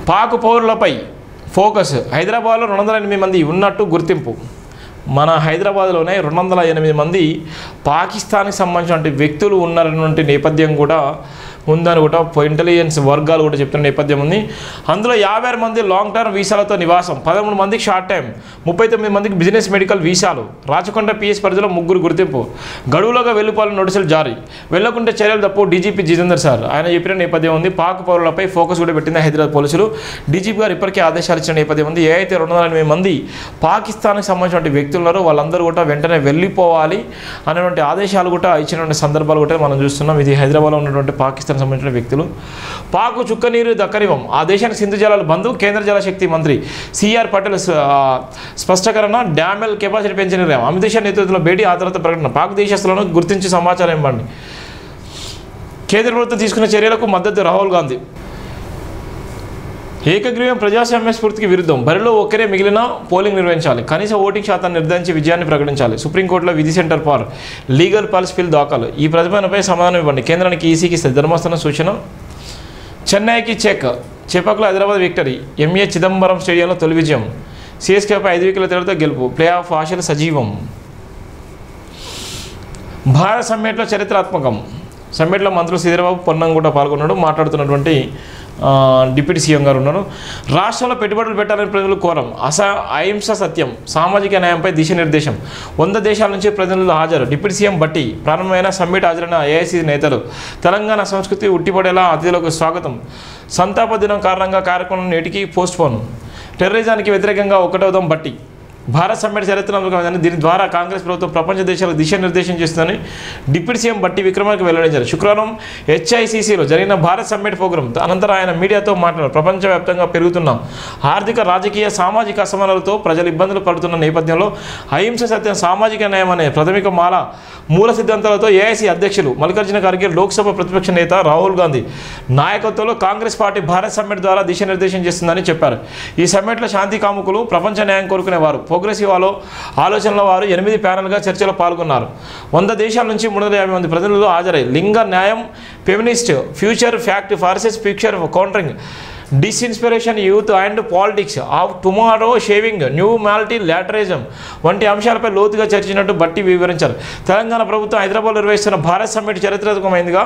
Pak పౌరులపై focus. హైదరాబాద్లో 208 మంది ఉన్నట్టు గుర్తింపు. మన హైదరాబాద్లోనే 208 మంది పాకిస్తాన్కి సంబంధించిన వ్యక్తులు ఉన్నటువంటి నేపథ్యం కూడా ఉందని కూడా ఇంటెలిజెన్స్ వర్గాలు కూడా చెప్తున్న నేపథ్యం ఉంది. అందులో 56 మంది లాంగ్ టర్మ్ వీసాలతో నివాసం, 13 మందికి షార్ట్ టైం, 39 మందికి బిజినెస్ మెడికల్ వీసాలు. రాచకొండ పిఎస్ పరిధిలో 3 గుర్తింపు. గడువులోగా వెళ్ళిపోవాలని నోటీసులు జారీ, వెళ్లకుంటే చర్యలు తప్పు డీజీపీ జితేందర్ సార్ ఆయన చెప్పిన నేపథ్యం ఉంది. పాక్ పౌరులపై ఫోకస్ కూడా పెట్టింది హైదరాబాద్ పోలీసులు. డీజీపీ గారు ఇప్పటికే ఆదేశాలు ఇచ్చిన నేపథ్యం ఉంది. ఏ అయితే 208 మంది పాకిస్తాన్కి సంబంధించిన వ్యక్తులు ఉన్నారో వాళ్ళందరూ కూడా వెంటనే వెళ్ళిపోవాలి అనేటువంటి ఆదేశాలు కూడా ఇచ్చినటువంటి సందర్భాలు కూడా మనం చూస్తున్నాం. ఇది హైదరాబాద్లో ఉన్నటువంటి పాకిస్తాన్ సంబంధించిన వ్యక్తులు. పాకు చుక్కనీరు దక్కనివ్వం, ఆ దేశానికి సింధు జలాలు బంధు. కేంద్ర జలశక్తి మంత్రి సిఆర్ పటేల్ స్పష్టీకరణ. డ్యామెల్ కెపాసిటీ పెంచిన నిర్ణయం. అమిత్ షా నేతృత్వంలో భేటీ, ఆ తర్వాత ప్రకటన. పాక్ దేశస్తులను గుర్తించి సమాచారం ఇవ్వండి. కేంద్ర ప్రభుత్వం తీసుకున్న చర్యలకు మద్దతు రాహుల్ గాంధీ. ఏకగ్రీవం ప్రజాస్వామ్య స్ఫూర్తికి విరుద్ధం. బరిలో ఒక్కరే మిగిలిన పోలింగ్ నిర్వహించాలి. కనీస ఓటింగ్ శాతాన్ని నిర్ధారించి విజయాన్ని ప్రకటించాలి. సుప్రీంకోర్టులో విధి centre for legal pulse bill దాఖలు. ఈ ప్రతిపాదనపై సమాధానం ఇవ్వండి. కేంద్రానికి ఈసీకి ధర్మస్థానం సూచన. చెన్నైకి చెపాక్లో హైదరాబాద్ విక్టరీ. ఎంఏ చిదంబరం స్టేడియంలో తొలి విజయం. సిఎస్కేపై 5 వికెట్ల తేడాతో గెలుపు. ప్లే ఆఫ్ ఆశలు సజీవం. భారత్ సమ్మిట్లో చరిత్రాత్మకం. సమ్మిట్లో మంత్రులు శ్రీధరబాబు పొన్నం కూడా పాల్గొన్నాడు. మాట్లాడుతున్నటువంటి డిప్యూటీ సీఎం గారు ఉన్నారు. రాష్ట్రంలో పెట్టుబడులు పెట్టాలని ప్రజలు కోరం. అహింస సత్యం. సామాజిక న్యాయంపై దిశానిర్దేశం. 100 దేశాల నుంచి ప్రతినిధులు హాజరు. డిప్యూటీ సీఎం బట్టి. ప్రారంభమైన సమ్మిట్ హాజరైన ఏఐసీ నేతలు. తెలంగాణ సంస్కృతి ఉట్టిపడేలా అతిథులకు స్వాగతం. సంతాప దినం కారణంగా కార్యక్రమం నేటికి పోస్ట్పోన్. టెర్రరిజానికి వ్యతిరేకంగా ఒకటవుదాం బట్టి. భారత్ సమ్మిట్ చరిత్రాత్మకమైందని, దీని ద్వారా కాంగ్రెస్ ప్రభుత్వం ప్రపంచ దేశాలకు దిశానిర్దేశం చేస్తుందని డిప్యూటీ సీఎం బట్టి విక్రమార్క వెల్లడించారు. శుక్రవారం హెచ్ఐసిసిలో జరిగిన భారత్ సమ్మిట్ ప్రోగ్రాం అనంతరం ఆయన మీడియాతో మాట్లాడారు. ప్రపంచవ్యాప్తంగా పెరుగుతున్న ఆర్థిక, రాజకీయ, సామాజిక అసమానతలతో ప్రజలు ఇబ్బందులు పడుతున్న నేపథ్యంలో అహింస సత్యం, సామాజిక న్యాయం అనే ప్రాథమిక మూల సిద్ధాంతాలతో ఏఐసీ అధ్యక్షులు మల్లికార్జున ఖర్గే, లోక్సభ ప్రతిపక్ష నేత రాహుల్ గాంధీ నాయకత్వంలో కాంగ్రెస్ పార్టీ భారత్ సమ్మిట్ ద్వారా దిశానిర్దేశం చేస్తుందని చెప్పారు. ఈ సమ్మిట్లో శాంతి కాముకులు, ప్రపంచ న్యాయం కోరుకునేవారు, ప్రోగ్రెసివ్ ఆలోచనల వారు 8 ప్యానెల్గా చర్చలో పాల్గొన్నారు. 100 దేశాల నుంచి 350 మంది ప్రతినిధులు హాజరై లింగ న్యాయం, feminist, future, fact, forces, picture, countering, disinformation, youth and politics of tomorrow, shaving, new మాలిటీ, లాటరిజం వంటి అంశాలపై లోతుగా చర్చించినట్టు బట్టి వివరించారు. తెలంగాణ ప్రభుత్వం హైదరాబాద్లో నిర్వహిస్తున్న భారత్ సమ్మిట్ చరిత్రాత్మకమైనదిగా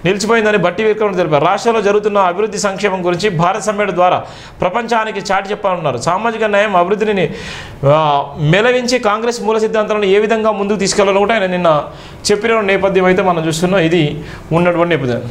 నిలిచిపోయిందని బట్టి విక్రమార్క తెలిపారు. రాష్ట్రంలో జరుగుతున్న అభివృద్ధి సంక్షేమం గురించి భారత్ సమ్మిట్ ద్వారా ప్రపంచానికి చాటి చెప్పాలన్నారు. సామాజిక న్యాయం, అభివృద్ధిని మెలవించి కాంగ్రెస్ మూల సిద్ధాంతాలను ఏ విధంగా ముందుకు తీసుకెళ్లాలో కూడా ఆయన నిన్న చెప్పిన నేపథ్యం అయితే మనం చూస్తున్నాం. ఇది ఉన్నటువంటి నేపథ్యం.